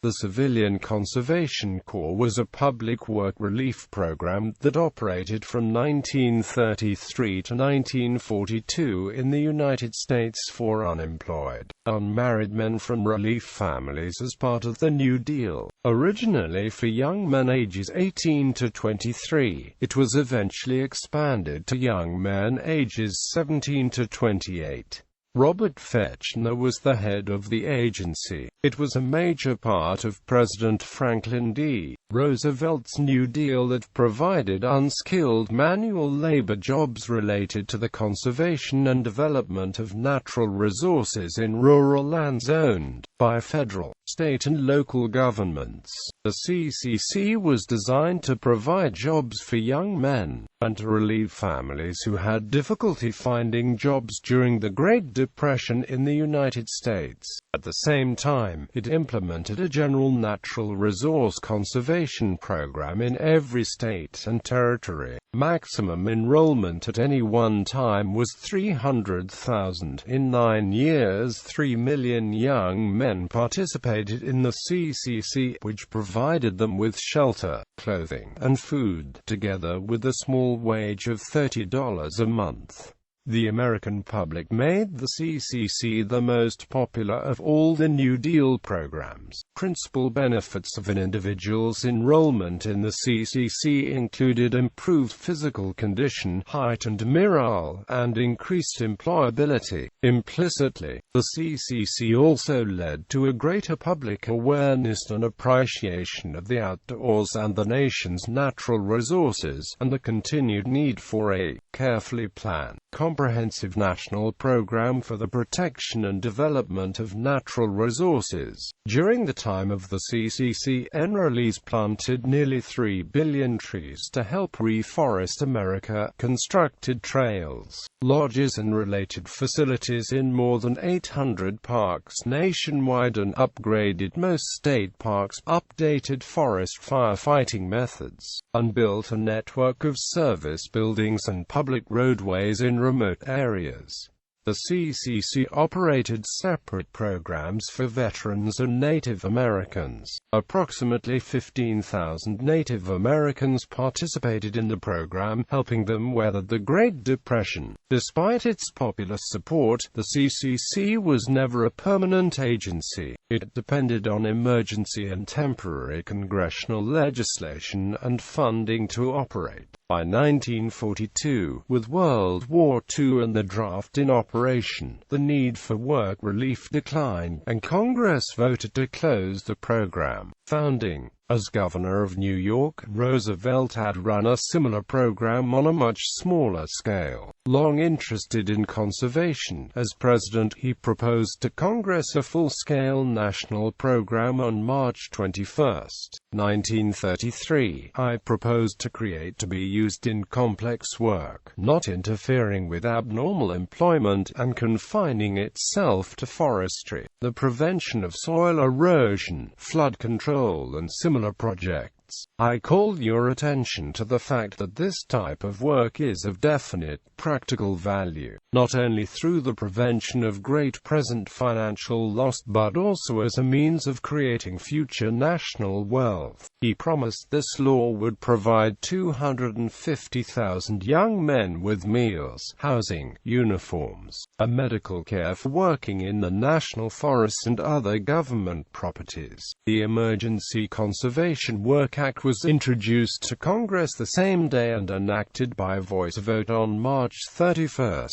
The Civilian Conservation Corps was a public work relief program that operated from 1933 to 1942 in the United States for unemployed, unmarried men from relief families as part of the New Deal. Originally for young men ages 18 to 23, it was eventually expanded to young men ages 17 to 28. Robert Fechner was the head of the agency. It was a major part of President Franklin D. Roosevelt's New Deal that provided unskilled manual labor jobs related to the conservation and development of natural resources in rural lands owned by federal, state and local governments. The CCC was designed to provide jobs for young men, and to relieve families who had difficulty finding jobs during the Great Depression in the United States. At the same time, it implemented a general natural resource conservation program in every state and territory. Maximum enrollment at any one time was 300,000. In 9 years, 3 million young men participated in the CCC, which provided them with shelter, clothing, and food, together with a small wage of $30 a month. The American public made the CCC the most popular of all the New Deal programs. Principal benefits of an individual's enrollment in the CCC included improved physical condition, heightened morale, and increased employability. Implicitly, the CCC also led to a greater public awareness and appreciation of the outdoors and the nation's natural resources, and the continued need for a carefully planned, comprehensive national program for the protection and development of natural resources. During the time of the CCC, enrollees planted nearly 3 billion trees to help reforest America, constructed trails, lodges and related facilities in more than 800 parks nationwide, and upgraded most state parks, updated forest firefighting methods, and built a network of service buildings and public roadways in remote areas. The CCC operated separate programs for veterans and Native Americans. Approximately 15,000 Native Americans participated in the program, helping them weather the Great Depression. Despite its popular support, the CCC was never a permanent agency. It depended on emergency and temporary congressional legislation and funding to operate. By 1942, with World War II and the draft in operation, the need for work relief declined, and Congress voted to close the program. Founding. As governor of New York, Roosevelt had run a similar program on a much smaller scale. Long interested in conservation, as president, he proposed to Congress a full-scale national program on March 21, 1933. I proposed to create to be used in complex work, not interfering with abnormal employment, and confining itself to forestry, the prevention of soil erosion, flood control and similar projects. I called your attention to the fact that this type of work is of definite practical value, not only through the prevention of great present financial loss, but also as a means of creating future national wealth. He promised this law would provide 250,000 young men with meals, housing, uniforms, and medical care for working in the national forests and other government properties. The Emergency Conservation Work Act was introduced to Congress the same day and enacted by voice vote on March 31.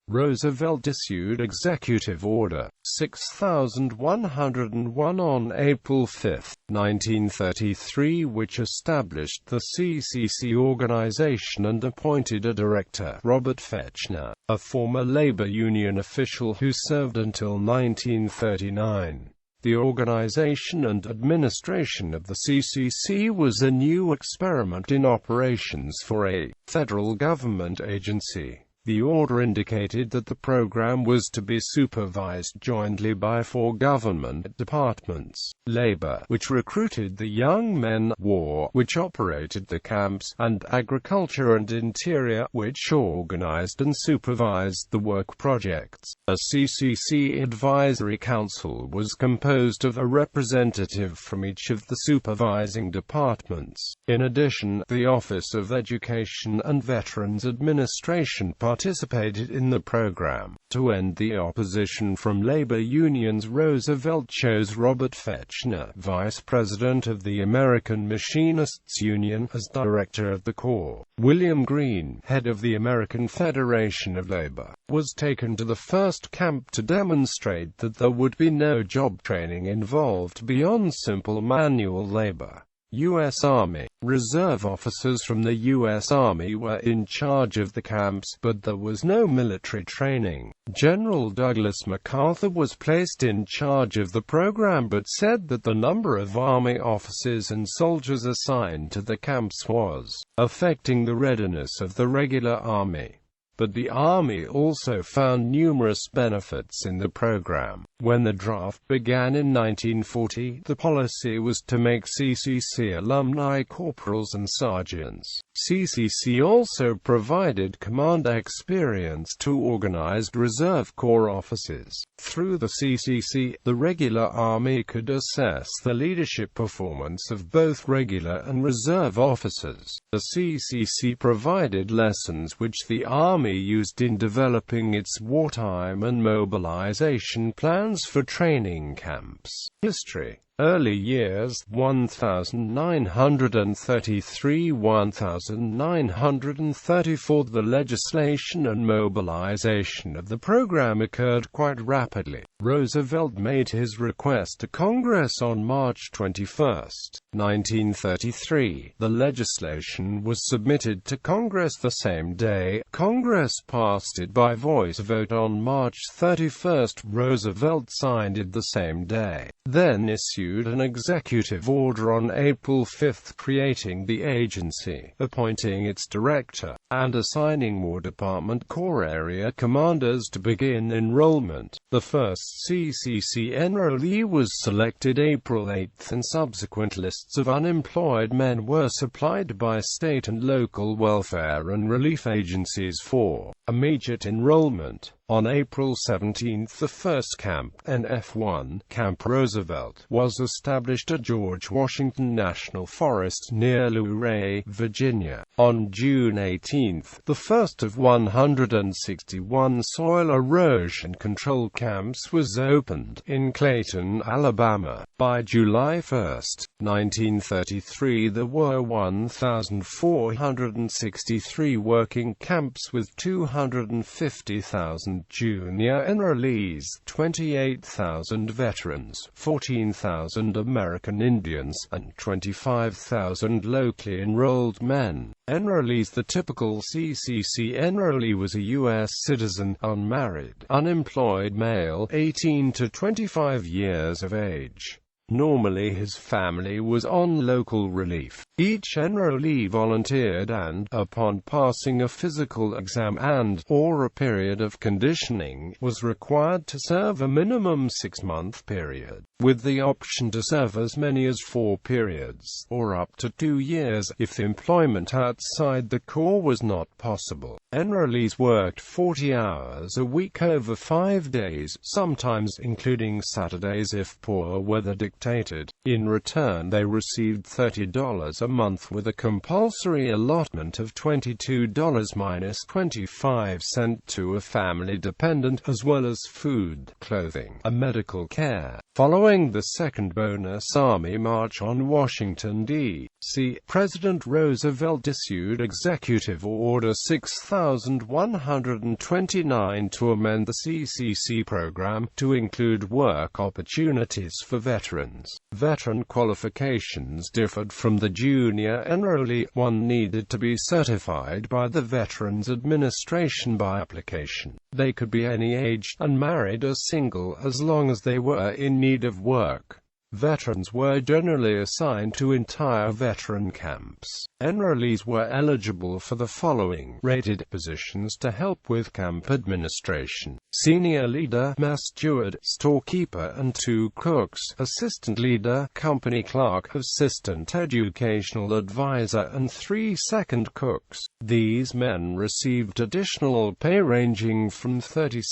Roosevelt issued Executive Order 6101 on April 5, 1933, which established the CCC organization and appointed a director, Robert Fechner, a former labor union official who served until 1939. The organization and administration of the CCC was a new experiment in operations for a federal government agency. The order indicated that the program was to be supervised jointly by 4 government departments: Labor, which recruited the young men; War, which operated the camps; and Agriculture and Interior, which organized and supervised the work projects. A CCC Advisory Council was composed of a representative from each of the supervising departments. In addition, the Office of Education and Veterans Administration participated in the program. To end the opposition from labor unions, Roosevelt chose Robert Fechner, vice president of the American Machinists Union, as director of the Corps. William Green, head of the American Federation of Labor, was taken to the first camp to demonstrate that there would be no job training involved beyond simple manual labor. U.S. Army. Reserve officers from the U.S. Army were in charge of the camps, but there was no military training. General Douglas MacArthur was placed in charge of the program but said that the number of Army officers and soldiers assigned to the camps was affecting the readiness of the regular Army. But the Army also found numerous benefits in the program. When the draft began in 1940, the policy was to make CCC alumni corporals and sergeants. CCC also provided command experience to organized Reserve Corps officers. Through the CCC, the regular Army could assess the leadership performance of both regular and reserve officers. The CCC provided lessons which the Army used in developing its wartime and mobilization plans for training camps. History. Early years 1933–1934. The legislation and mobilization of the program occurred quite rapidly. Roosevelt made his request to Congress on March 21, 1933. The legislation was submitted to Congress the same day. Congress passed it by voice vote on March 31. Roosevelt signed it the same day, then issued an executive order on April 5 creating the agency, appointing its director, and assigning more Department Corps area commanders to begin enrollment. The first CCC enrollee was selected April 8 and subsequent lists of unemployed men were supplied by state and local welfare and relief agencies for immediate enrollment. On April 17, the first camp, NF1, Camp Roosevelt, was established at George Washington National Forest near Luray, Virginia. On June 18, the first of 161 soil erosion control camps was opened in Clayton, Alabama. By July 1, 1933, there were 1,463 working camps with 250,000 junior enrollees, 28,000 veterans, 14,000 American Indians, and 25,000 locally enrolled men. Enrollees. The typical CCC enrollee was a U.S. citizen, unmarried, unemployed male, 18 to 25 years of age. Normally his family was on local relief. Each enrollee volunteered and, upon passing a physical exam and/or a period of conditioning, was required to serve a minimum 6-month period, with the option to serve as many as 4 periods, or up to 2 years, if employment outside the Corps was not possible. Enrollees worked 40 hours a week over 5 days, sometimes including Saturdays if poor weather dictated. In return they received $30 a month with a compulsory allotment of $22 minus 25 cents to a family dependent, as well as food, clothing, and medical care. Following the second bonus Army March on Washington, D.C., President Roosevelt issued Executive Order 6129 to amend the CCC program to include work opportunities for veterans. Veteran qualifications differed from the junior enrollee. One needed to be certified by the Veterans Administration by application. They could be any age, unmarried or single, as long as they were in need of work. Veterans were generally assigned to entire veteran camps. Enrollees were eligible for the following rated positions to help with camp administration: senior leader, mess steward, storekeeper and 2 cooks, assistant leader, company clerk, assistant educational advisor and 3 second cooks. These men received additional pay ranging from $36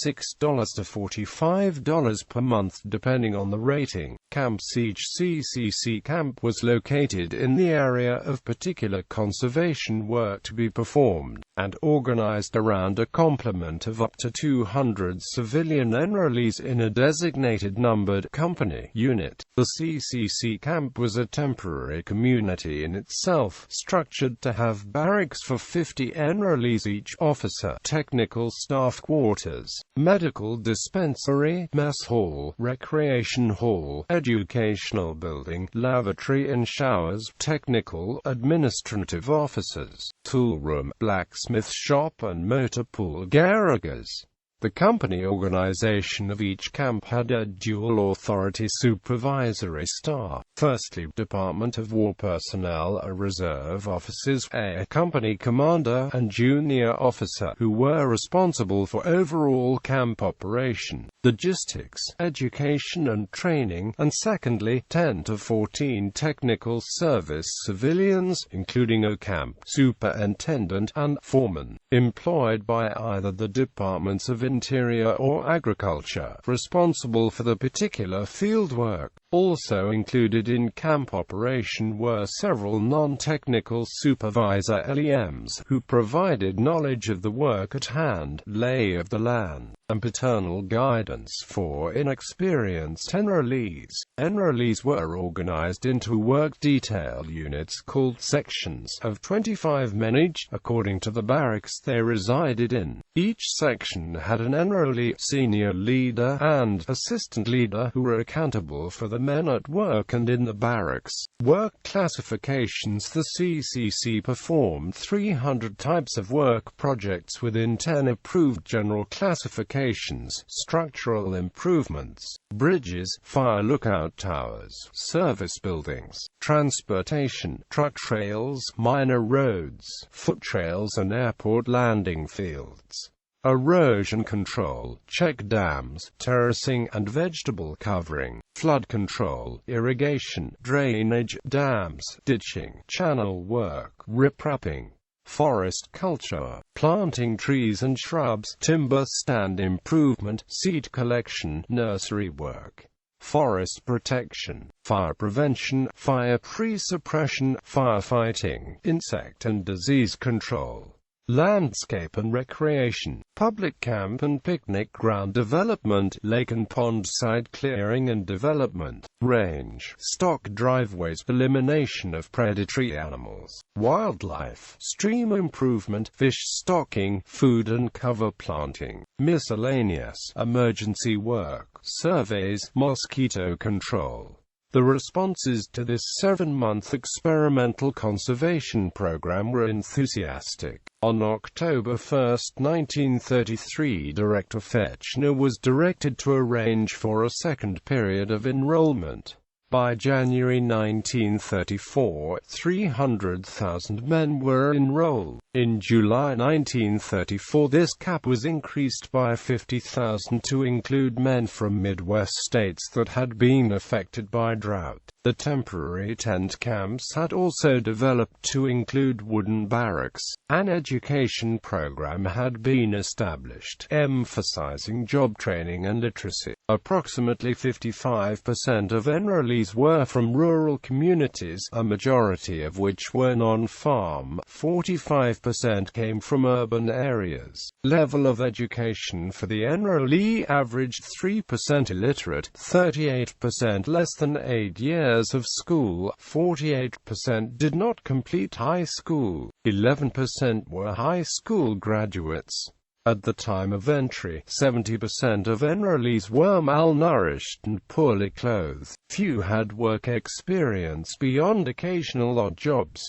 to $45 per month depending on the rating. Camps: each CCC camp was located in the area of particular conservation work to be performed, and organized around a complement of up to 200 civilian enrollees in a designated numbered company unit. The CCC camp was a temporary community in itself, structured to have barracks for 50 enrollees each, officer, technical staff quarters, medical dispensary, mess hall, recreation hall, educational building, lavatory and showers, technical, administrative offices, tool room, blacksmith shop and motor pool garages. The company organization of each camp had a dual authority supervisory staff. Firstly, Department of War personnel, a reserve officers, a company commander, and junior officer, who were responsible for overall camp operation, logistics, education and training, and secondly, 10 to 14 technical service civilians, including a camp superintendent and foreman, employed by either the departments of Interior or Agriculture, responsible for the particular field work. Also included in camp operation were several non-technical supervisor LEMs, who provided knowledge of the work at hand, lay of the land, and paternal guidance for inexperienced enrollees. Enrollees were organized into work detail units called sections of 25 men each, according to the barracks they resided in. Each section had an enrollee, senior leader, and assistant leader who were accountable for the men at work and in the barracks. Work classifications: the CCC performed 300 types of work projects within 10 approved general classifications: structural improvements, bridges, fire lookout towers, service buildings, transportation, truck trails, minor roads, foot trails and airport landing fields, erosion control, check dams, terracing and vegetable covering, flood control, irrigation, drainage, dams, ditching, channel work, riprapping, forest culture, planting trees and shrubs, timber stand improvement, seed collection, nursery work, forest protection, fire prevention, fire pre-suppression, firefighting, insect and disease control, landscape and recreation, public camp and picnic ground development, lake and pond side clearing and development, range, stock driveways, elimination of predatory animals, wildlife, stream improvement, fish stocking, food and cover planting, miscellaneous, emergency work, surveys, mosquito control. The responses to this 7-month experimental conservation program were enthusiastic. On October 1, 1933, Director Fechner was directed to arrange for a second period of enrollment. By January 1934, 300,000 men were enrolled. In July 1934, this cap was increased by 50,000 to include men from Midwest states that had been affected by drought. The temporary tent camps had also developed to include wooden barracks. An education program had been established, emphasizing job training and literacy. Approximately 55% of enrollees were from rural communities, a majority of which were non-farm. 45% came from urban areas. Level of education for the enrollee averaged 3% illiterate, 38% less than 8 years of school, 48% did not complete high school, 11% were high school graduates. At the time of entry, 70% of enrollees were malnourished and poorly clothed. Few had work experience beyond occasional odd jobs.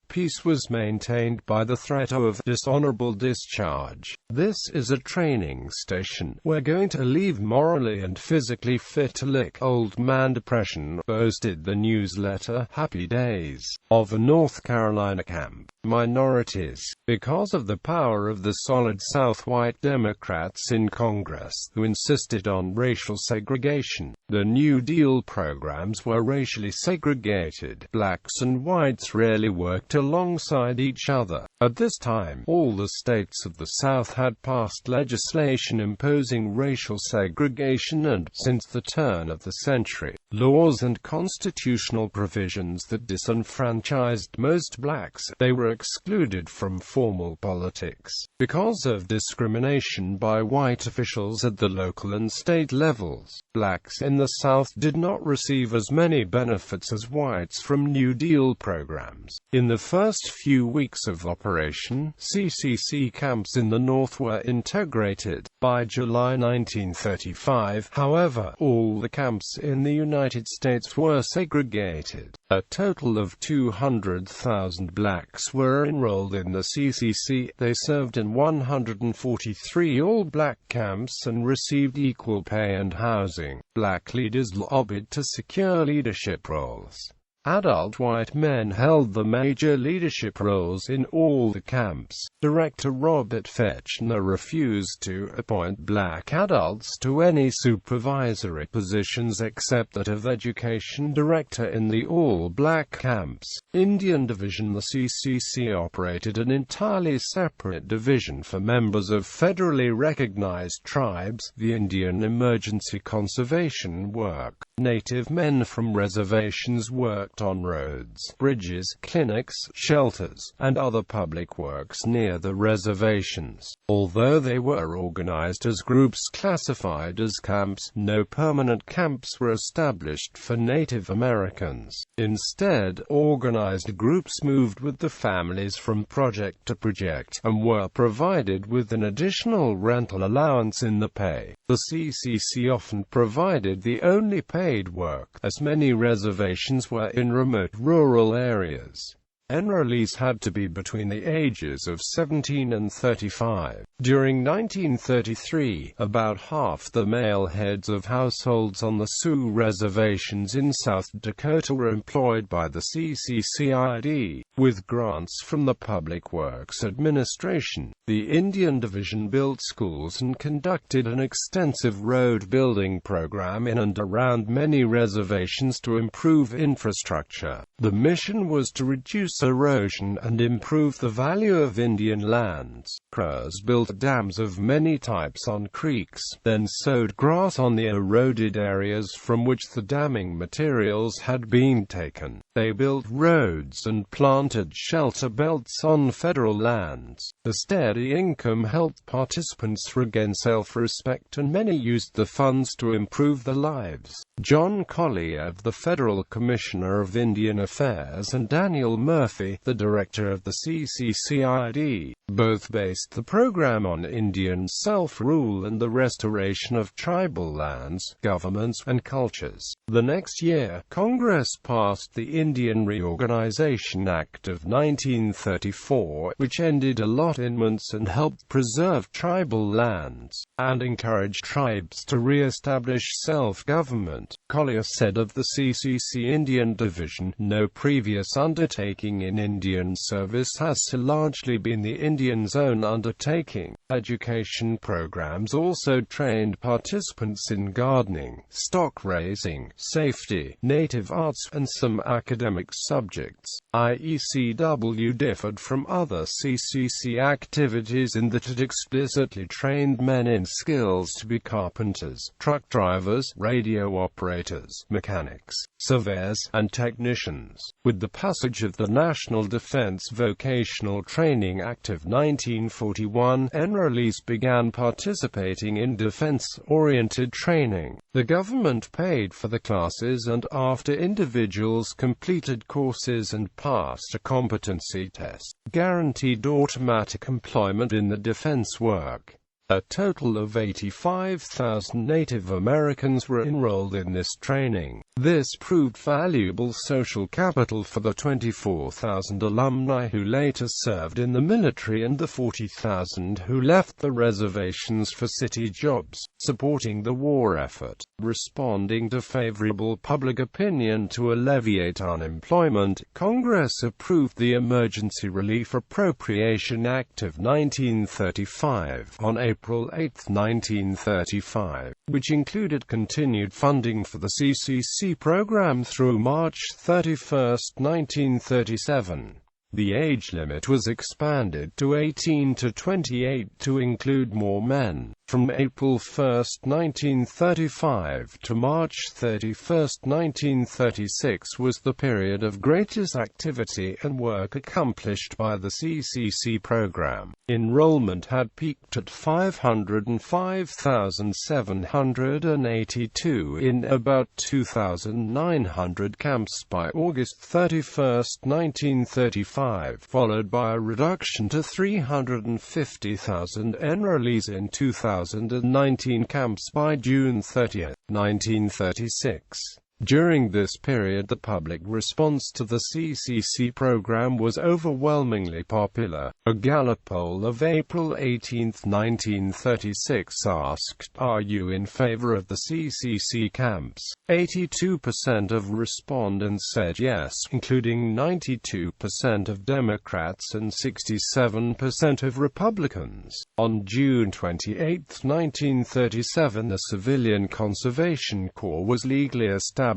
peace was maintained by the threat of dishonorable discharge. "This is a training station. We're going to leave morally and physically fit to lick old man depression," boasted the newsletter Happy Days of a North Carolina camp. Minorities. Because of the power of the solid South, white Democrats in Congress, who insisted on racial segregation, the New Deal programs were racially segregated. Blacks and whites rarely worked alongside each other. At this time, all the states of the South had passed legislation imposing racial segregation and, since the turn of the century, laws and constitutional provisions that disenfranchised most blacks. They were excluded from formal politics because of discrimination by white officials at the local and state levels. Blacks in the South did not receive as many benefits as whites from New Deal programs. In the first few weeks of operation, CCC camps in the North were integrated. By July 1935, however, all the camps in the United States were segregated. A total of 200,000 blacks were enrolled in the CCC. They served in 143 all-black camps and received equal pay and housing. Black leaders lobbied to secure leadership roles. Adult white men held the major leadership roles in all the camps. Director Robert Fechner refused to appoint black adults to any supervisory positions except that of education director in the all-black camps. Indian Division. The CCC operated an entirely separate division for members of federally recognized tribes, the Indian Emergency Conservation Work. Native men from reservations worked on roads, bridges, clinics, shelters, and other public works near the reservations. Although they were organized as groups classified as camps, no permanent camps were established for Native Americans. Instead, organized groups moved with the families from project to project, and were provided with an additional rental allowance in the pay. The CCC often provided the only paid work, as many reservations were in remote rural areas. Enrollees had to be between the ages of 17 and 35. During 1933, about half the male heads of households on the Sioux reservations in South Dakota were employed by the CCC-ID, with grants from the Public Works Administration. The Indian Division built schools and conducted an extensive road building program in and around many reservations to improve infrastructure. The mission was to reduce erosion and improve the value of Indian lands. Crows built dams of many types on creeks, then sowed grass on the eroded areas from which the damming materials had been taken. They built roads and planted shelter belts on federal lands. The steady income helped participants regain self-respect, and many used the funds to improve their lives. John Collier, the Federal Commissioner of Indian Affairs, and Daniel Murphy, the director of the CCC-ID, both based the program on Indian self-rule and the restoration of tribal lands, governments, and cultures. The next year, Congress passed the Indian Reorganization Act of 1934, which ended allotments and helped preserve tribal lands, and encouraged tribes to re-establish self-government. Collier said of the CCC Indian Division, "No previous undertaking in Indian service has so largely been the Indians' own undertaking." Education programs also trained participants in gardening, stock raising, safety, native arts, and some academic subjects. IECW differed from other CCC activities in that it explicitly trained men in skills to be carpenters, truck drivers, radio operators, mechanics, surveyors, and technicians. With the passage of the National Defense Vocational Training Act of 1941, enrollees began participating in defense-oriented training. The government paid for the classes, and after individuals completed courses and passed a competency test, guaranteed automatic employment in the defense work. A total of 85,000 Native Americans were enrolled in this training. This proved valuable social capital for the 24,000 alumni who later served in the military and the 40,000 who left the reservations for city jobs, supporting the war effort. Responding to favorable public opinion to alleviate unemployment, Congress approved the Emergency Relief Appropriation Act of 1935 on April 8, 1935, which included continued funding for the CCC program through March 31, 1937. The age limit was expanded to 18 to 28 to include more men. From April 1, 1935 to March 31, 1936 was the period of greatest activity and work accomplished by the CCC program. Enrollment had peaked at 505,782 in about 2,900 camps by August 31, 1935, followed by a reduction to 350,000 enrollees in 2019 camps by June 30, 1936. During this period, the public response to the CCC program was overwhelmingly popular. A Gallup poll of April 18, 1936 asked, "Are you in favor of the CCC camps?" 82% of respondents said yes, including 92% of Democrats and 67% of Republicans. On June 28, 1937, the Civilian Conservation Corps was legally established,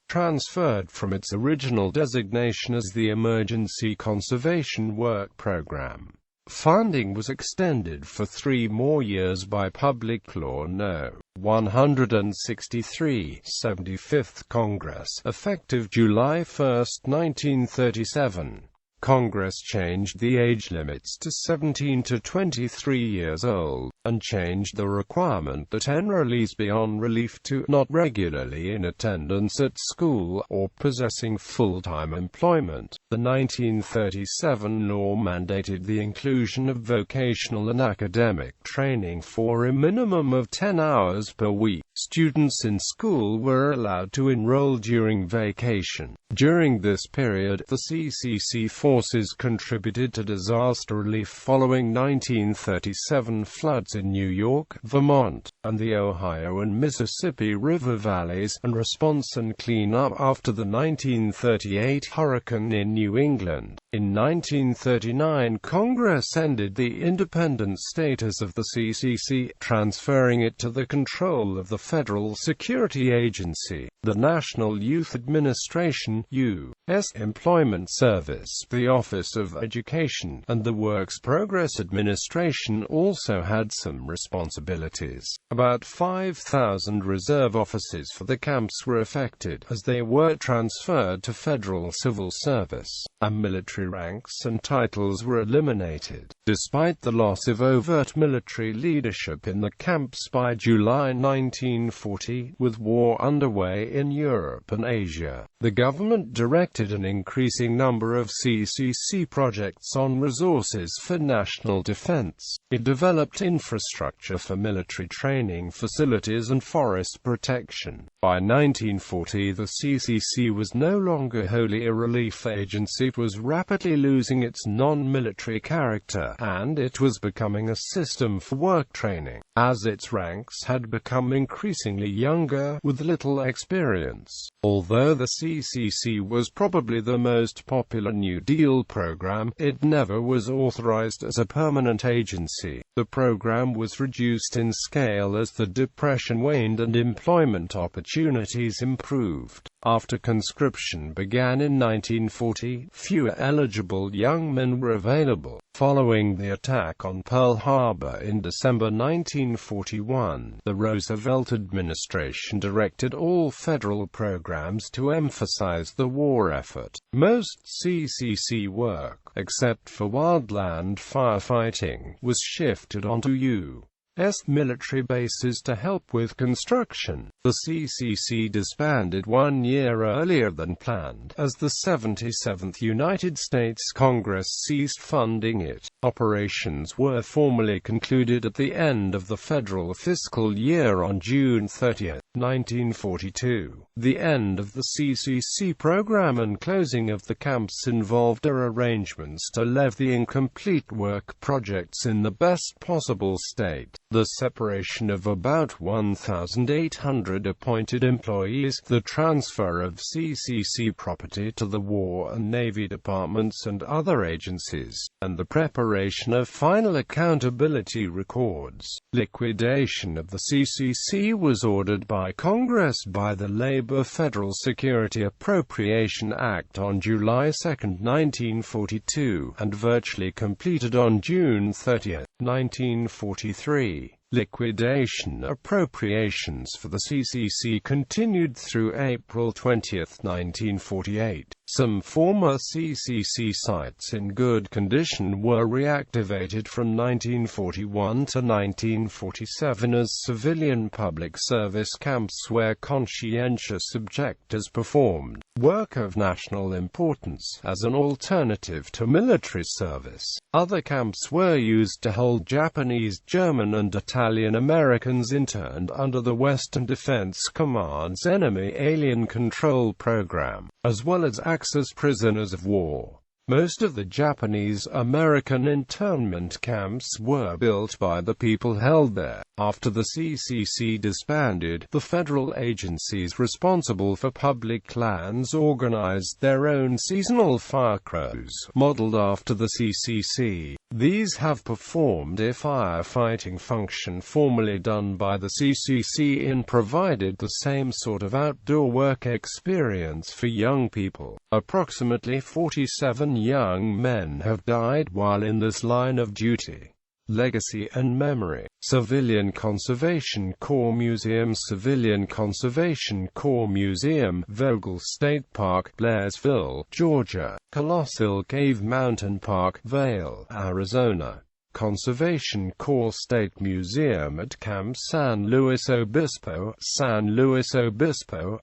transferred from its original designation as the Emergency Conservation Work Program. Funding was extended for 3 more years by Public Law No. 163, 75th Congress, effective July 1, 1937. Congress changed the age limits to 17 to 23 years old, and changed the requirement that enrollees be on relief to not regularly in attendance at school, or possessing full-time employment. The 1937 law mandated the inclusion of vocational and academic training for a minimum of 10 hours per week. Students in school were allowed to enroll during vacation. During this period, the CCC forces contributed to disaster relief following 1937 floods in New York, Vermont, and the Ohio and Mississippi River valleys, and response and cleanup after the 1938 hurricane in New England. In 1939, Congress ended the independent status of the CCC, transferring it to the control of the Federal Security Agency, the National Youth Administration (U.S.) Employment Service, the Office of Education, and the Works Progress Administration also had some responsibilities. About 5,000 reserve officers for the camps were affected, as they were transferred to federal civil service, and military ranks and titles were eliminated. Despite the loss of overt military leadership in the camps by July 1940, with war underway in Europe and Asia, the government directed an increasing number of CCC projects on resources for national defense. It developed infrastructure for military training facilities and forest protection. By 1940, the CCC was no longer wholly a relief agency. It was rapidly losing its non-military character, and it was becoming a system for work training, as its ranks had become increasingly younger, with little experience. Although the CCC was probably the most popular New Deal program, it never was authorized as a permanent agency. The program was reduced in scale as the Depression waned and employment opportunities improved. After conscription began in 1940, fewer eligible young men were available. Following the attack on Pearl Harbor in December 1941, the Roosevelt administration directed all federal programs to emphasize the war effort. Most CCC work, except for wildland firefighting, was shifted onto U.S. military bases to help with construction. The CCC disbanded 1 year earlier than planned, as the 77th United States Congress ceased funding it. Operations were formally concluded at the end of the federal fiscal year on June 30. 1942. The end of the CCC program and closing of the camps involved arrangements to leave the incomplete work projects in the best possible state, the separation of about 1,800 appointed employees, the transfer of CCC property to the War and Navy departments and other agencies, and the preparation of final accountability records. Liquidation of the CCC was ordered by Congress by the Labor Federal Security Appropriation Act on July 2, 1942, and virtually completed on June 30, 1943. Liquidation appropriations for the CCC continued through April 20, 1948. Some former CCC sites in good condition were reactivated from 1941 to 1947 as civilian public service camps where conscientious objectors performed work of national importance as an alternative to military service. Other camps were used to hold Japanese, German and Italian Americans interned under the Western Defense Command's Enemy Alien Control Program, as well as Axis prisoners of war. Most of the Japanese-American internment camps were built by the people held there. After the CCC disbanded, the federal agencies responsible for public lands organized their own seasonal fire crews, modeled after the CCC. These have performed a firefighting function formerly done by the CCC and provided the same sort of outdoor work experience for young people. Approximately 47 young men have died while in this line of duty. Legacy and Memory. Civilian Conservation Corps Museum. Civilian Conservation Corps Museum, Vogel State Park, Blairsville, Georgia. Colossal Cave Mountain Park, Vail, Arizona. Conservation Corps State Museum at Camp San Luis Obispo,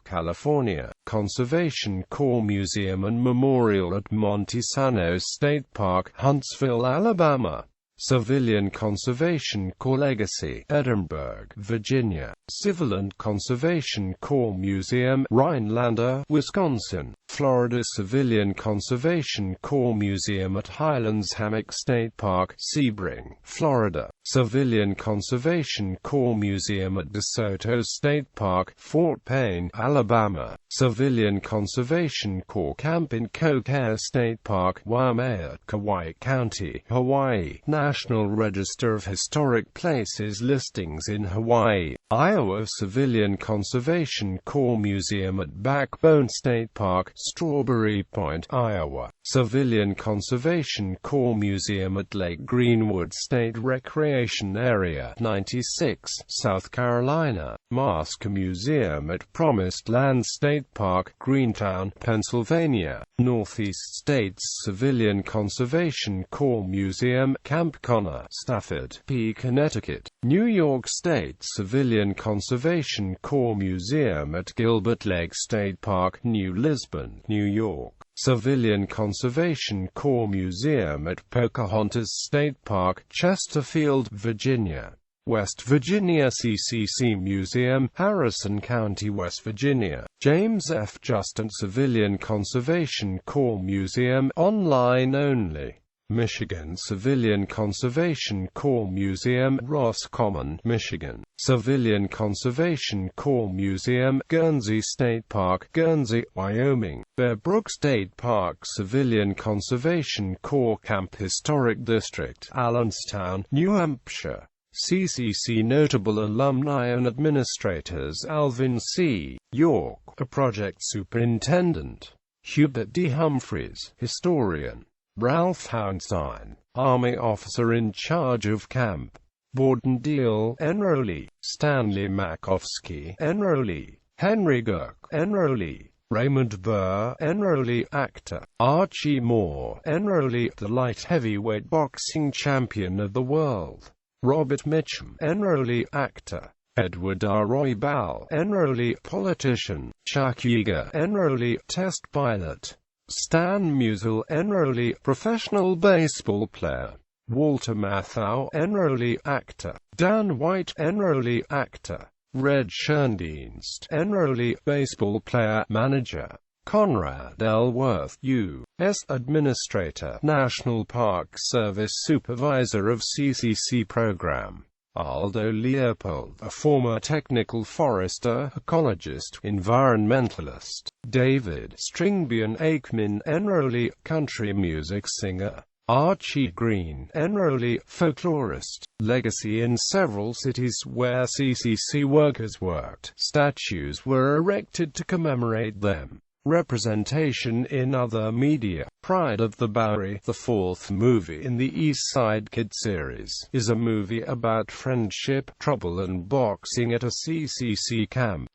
California. Conservation Corps Museum and Memorial at Montesano State Park, Huntsville, Alabama. Civilian Conservation Corps Legacy, Edinburgh, Virginia. Civilian Conservation Corps Museum, Rhinelander, Wisconsin. Florida. Civilian Conservation Corps Museum at Highlands Hammock State Park, Sebring, Florida. Civilian Conservation Corps Museum at DeSoto State Park, Fort Payne, Alabama. Civilian Conservation Corps Camp in Cocaire State Park, Waimea, Kauai County, Hawaii. National Register of Historic Places listings in Hawaii. Iowa. Civilian Conservation Corps Museum at Backbone State Park, Strawberry Point, Iowa. Civilian Conservation Corps Museum at Lake Greenwood State Recreation Area, 96, South Carolina. Mask Museum at Promised Land State Park, Greentown, Pennsylvania. Northeast States Civilian Conservation Corps Museum, Camp Connor, Stafford, P. Connecticut. New York State Civilian Conservation Corps Museum at Gilbert Lake State Park, New Lisbon, New York. Civilian Conservation Corps Museum at Pocahontas State Park, Chesterfield, Virginia. West Virginia CCC Museum, Harrison County, West Virginia. James F. Justin Civilian Conservation Corps Museum, online only. Michigan Civilian Conservation Corps Museum, Roscommon, Michigan. Civilian Conservation Corps Museum, Guernsey State Park, Guernsey, Wyoming. Bear Brook State Park Civilian Conservation Corps Camp Historic District, Allenstown, New Hampshire. CCC Notable Alumni and Administrators: Alvin C. York, a Project Superintendent. Hubert D. Humphreys, Historian. Ralph Hounstein, Army Officer in charge of Camp Borden. Deal.Originally, Stanley Makovsky, Enrollee. Henry Gurk, Enrollee. Raymond Burr, Enrollee. Actor. Archie Moore, Enrollee. The light heavyweight boxing champion of the world. Robert Mitchum, Enrollee. Actor. Edward R. Roybal, Enrollee. Politician. Chuck Yeager, Enrollee. Test pilot. Stan Musial, Enrollee. Professional baseball player. Walter Matthau, Enrollee. Actor. Dan White, Enrollee. Actor. Red Schoendienst, enrollee, baseball player, manager. Conrad Ellsworth, U.S. Administrator, National Park Service Supervisor of CCC Program. Aldo Leopold, a former technical forester, ecologist, environmentalist. David Stringbean Aikman, enrollee, country music singer. Archie Green, enrollee, folklorist. Legacy. In several cities where CCC workers worked, statues were erected to commemorate them. Representation in other media. Pride of the Bowery, the fourth movie in the East Side Kid series, is a movie about friendship, trouble and boxing at a CCC camp.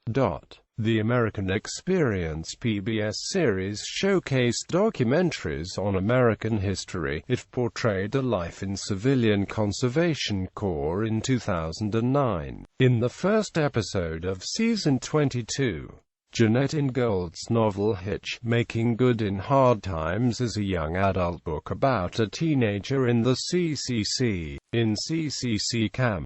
The American Experience PBS series showcased documentaries on American history. It portrayed a life in Civilian Conservation Corps in 2009. In the first episode of Season 22, Jeanette Ingold's novel Hitch, Making Good in Hard Times is a young adult book about a teenager in the CCC, in CCC camp.